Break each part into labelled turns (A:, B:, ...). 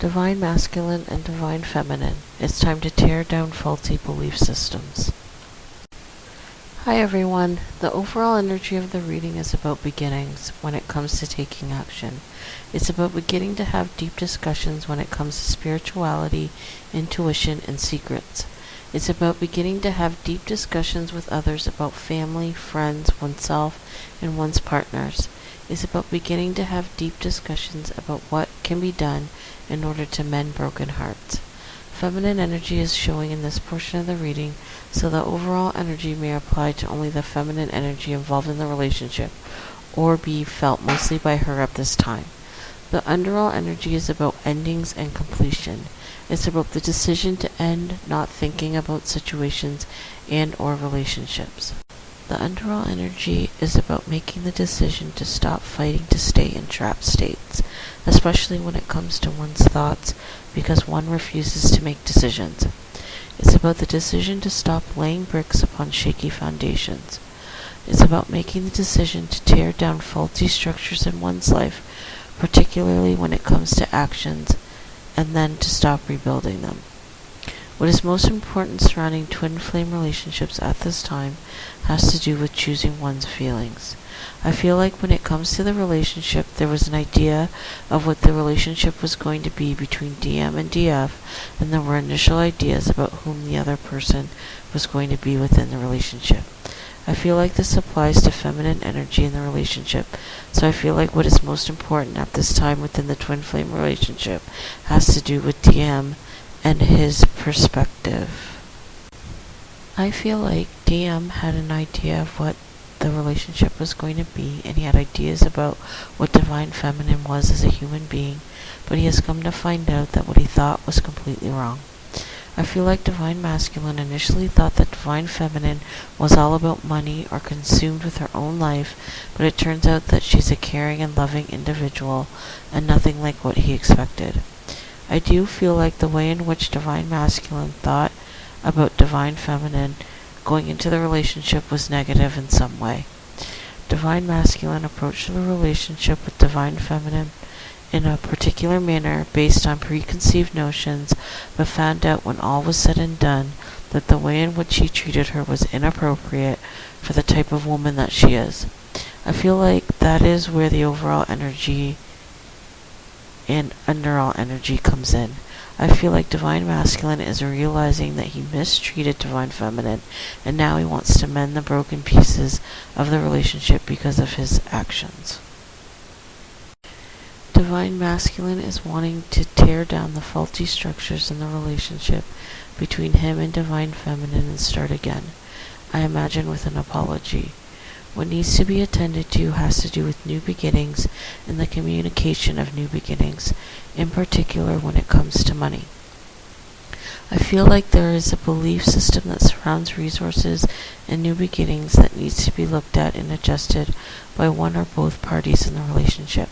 A: Divine Masculine and Divine Feminine. It's time to tear down faulty belief systems. Hi everyone. The overall energy of the reading is about beginnings when it comes to taking action. It's about beginning to have deep discussions when it comes to spirituality, intuition, and secrets. It's about beginning to have deep discussions with others about family, friends, oneself, and one's partners. It's about beginning to have deep discussions about what can be done in order to mend broken hearts. Feminine energy is showing in this portion of the reading, so the overall energy may apply to only the feminine energy involved in the relationship, or be felt mostly by her at this time. The underall energy is about endings and completion. It's about the decision to end not thinking about situations and or relationships. The underall energy is about making the decision to stop fighting to stay in trapped states, especially when it comes to one's thoughts, because one refuses to make decisions. It's about the decision to stop laying bricks upon shaky foundations. It's about making the decision to tear down faulty structures in one's life, particularly when it comes to actions, and then to stop rebuilding them. What is most important surrounding twin flame relationships at this time has to do with choosing one's feelings. I feel like when it comes to the relationship, there was an idea of what the relationship was going to be between DM and DF, and there were initial ideas about whom the other person was going to be within the relationship. I feel like this applies to feminine energy in the relationship, so I feel like what is most important at this time within the twin flame relationship has to do with DM and his perspective. I feel like DM had an idea of what the relationship was going to be, and he had ideas about what Divine Feminine was as a human being, but he has come to find out that what he thought was completely wrong. I feel like Divine Masculine initially thought that Divine Feminine was all about money or consumed with her own life, but it turns out that she's a caring and loving individual and nothing like what he expected. I do feel like the way in which Divine Masculine thought about Divine Feminine going into the relationship was negative in some way. Divine Masculine approached the relationship with Divine Feminine in a particular manner based on preconceived notions, but found out when all was said and done that the way in which he treated her was inappropriate for the type of woman that she is. I feel like that is where the overall energy and underall energy comes in. I feel like Divine Masculine is realizing that he mistreated Divine Feminine, and now he wants to mend the broken pieces of the relationship because of his actions. Divine Masculine is wanting to tear down the faulty structures in the relationship between him and Divine Feminine and start again. I imagine with an apology. What needs to be attended to has to do with new beginnings and the communication of new beginnings, in particular when it comes to money. I feel like there is a belief system that surrounds resources and new beginnings that needs to be looked at and adjusted by one or both parties in the relationship.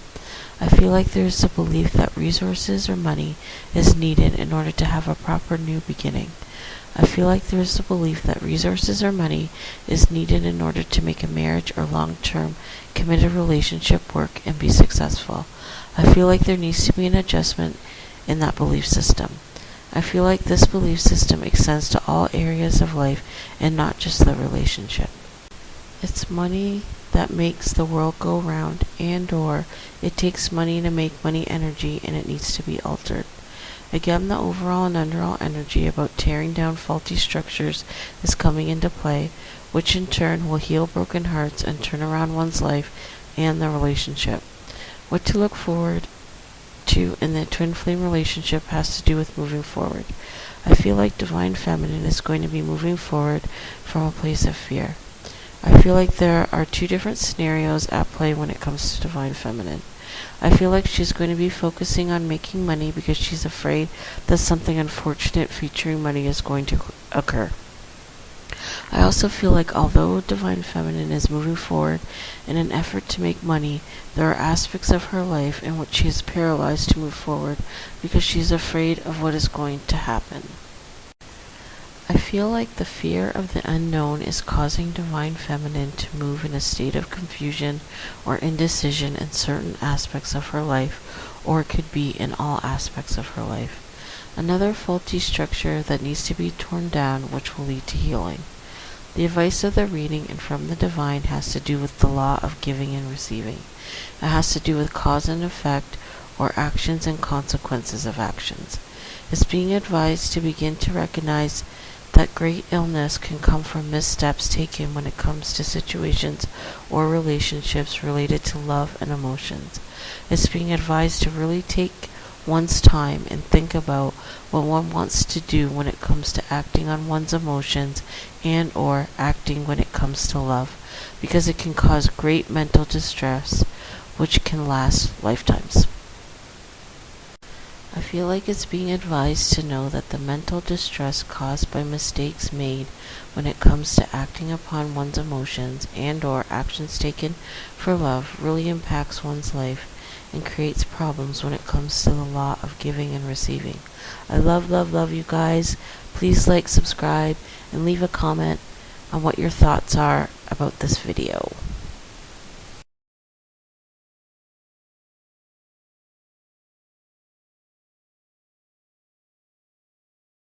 A: I feel like there is a belief that resources or money is needed in order to have a proper new beginning. I feel like there is a belief that resources or money is needed in order to make a marriage or long-term committed relationship work and be successful. I feel like there needs to be an adjustment in that belief system. I feel like this belief system extends to all areas of life and not just the relationship. It's money that makes the world go round, and or it takes money to make money energy, and it needs to be altered. Again, the overall and underall energy about tearing down faulty structures is coming into play, which in turn will heal broken hearts and turn around one's life and the relationship. What to look forward to in the twin flame relationship has to do with moving forward. I feel like Divine Feminine is going to be moving forward from a place of fear. I feel like there are two different scenarios at play when it comes to Divine Feminine. I feel like she's going to be focusing on making money because she's afraid that something unfortunate featuring money is going to occur. I also feel like although Divine Feminine is moving forward in an effort to make money, there are aspects of her life in which she is paralyzed to move forward because she is afraid of what is going to happen. I feel feel like the fear of the unknown is causing Divine Feminine to move in a state of confusion or indecision in certain aspects of her life, or it could be in all aspects of her life. Another faulty structure that needs to be torn down, which will lead to healing. The advice of the reading and from the divine has to do with the law of giving and receiving. It has to do with cause and effect, or actions and consequences of actions. It's being advised to begin to recognize that great illness can come from missteps taken when it comes to situations or relationships related to love and emotions. It's being advised to really take one's time and think about what one wants to do when it comes to acting on one's emotions and or acting when it comes to love, because it can cause great mental distress which can last lifetimes. I feel like it's being advised to know that the mental distress caused by mistakes made when it comes to acting upon one's emotions and or actions taken for love really impacts one's life and creates problems when it comes to the law of giving and receiving. I love you guys. Please like, subscribe, and leave a comment on what your thoughts are about this video.